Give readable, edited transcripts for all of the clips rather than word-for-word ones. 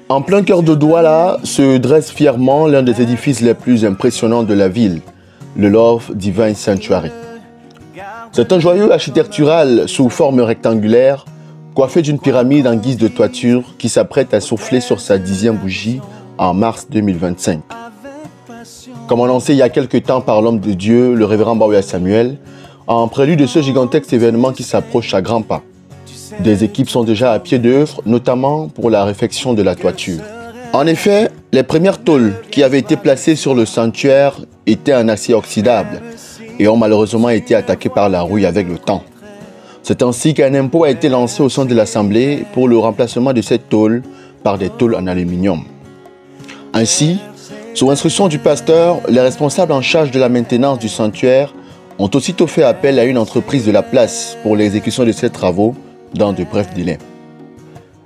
En plein cœur de Douala se dresse fièrement l'un des édifices les plus impressionnants de la ville, le Love Divine Sanctuary. C'est un joyau architectural sous forme rectangulaire, coiffé d'une pyramide en guise de toiture qui s'apprête à souffler sur sa 10e bougie en mars 2025. Comme annoncé il y a quelques temps par l'homme de Dieu, le révérend Bawuya Samuel, en prélude de ce gigantesque événement qui s'approche à grands pas. Des équipes sont déjà à pied d'œuvre, notamment pour la réfection de la toiture. En effet, les premières tôles qui avaient été placées sur le sanctuaire étaient en acier oxydable et ont malheureusement été attaquées par la rouille avec le temps. C'est ainsi qu'un impôt a été lancé au sein de l'Assemblée pour le remplacement de cette tôle par des tôles en aluminium. Ainsi, sous instruction du pasteur, les responsables en charge de la maintenance du sanctuaire ont aussitôt fait appel à une entreprise de la place pour l'exécution de ces travaux dans de brefs délais.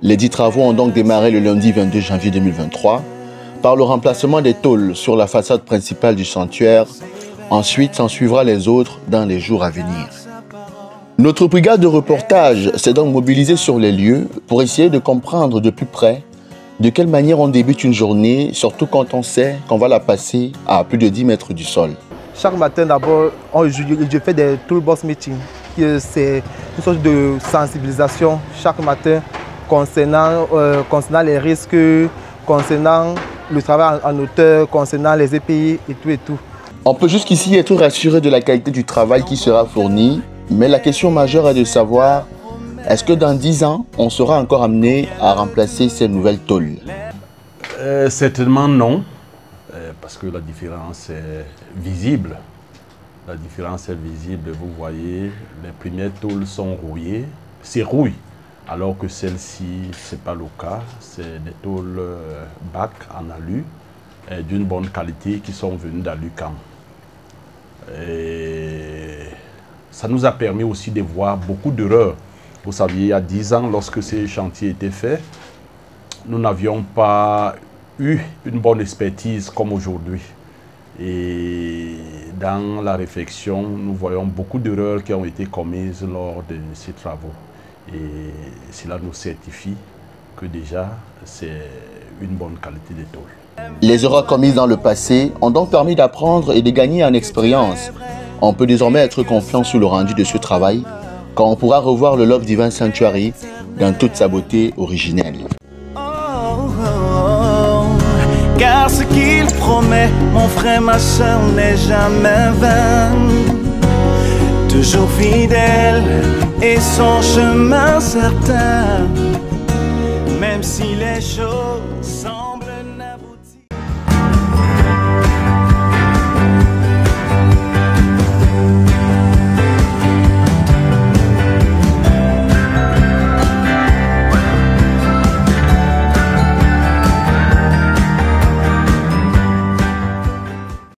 Les 10 travaux ont donc démarré le lundi 22 janvier 2023 par le remplacement des tôles sur la façade principale du sanctuaire. Ensuite, s'en suivra les autres dans les jours à venir. Notre brigade de reportage s'est donc mobilisée sur les lieux pour essayer de comprendre de plus près de quelle manière on débute une journée, surtout quand on sait qu'on va la passer à plus de 10 mètres du sol. Chaque matin, d'abord, je fais des toolbox meetings. C'est une sorte de sensibilisation chaque matin concernant les risques, concernant le travail en hauteur, concernant les EPI et tout et tout. On peut jusqu'ici être rassuré de la qualité du travail qui sera fourni, mais la question majeure est de savoir, est-ce que dans 10 ans, on sera encore amené à remplacer ces nouvelles tôles? Certainement non, parce que la différence est visible. La différence est visible, vous voyez, les premières tôles sont rouillées, c'est rouille, alors que celle-ci, ce n'est pas le cas, c'est des tôles bac en alu, d'une bonne qualité qui sont venues d'Alucam. Ça nous a permis aussi de voir beaucoup d'erreurs. Vous saviez, il y a 10 ans, lorsque ces chantiers étaient faits, nous n'avions pas eu une bonne expertise comme aujourd'hui. Et dans la réflexion, nous voyons beaucoup d'erreurs qui ont été commises lors de ces travaux. Et cela nous certifie que déjà, c'est une bonne qualité de tôle. Les erreurs commises dans le passé ont donc permis d'apprendre et de gagner en expérience. On peut désormais être confiant sur le rendu de ce travail, quand on pourra revoir le Love Divine Sanctuary dans toute sa beauté originelle. Car ce qu'il promet, mon frère, ma soeur, n'est jamais vain. Toujours fidèle et son chemin certain, même si les choses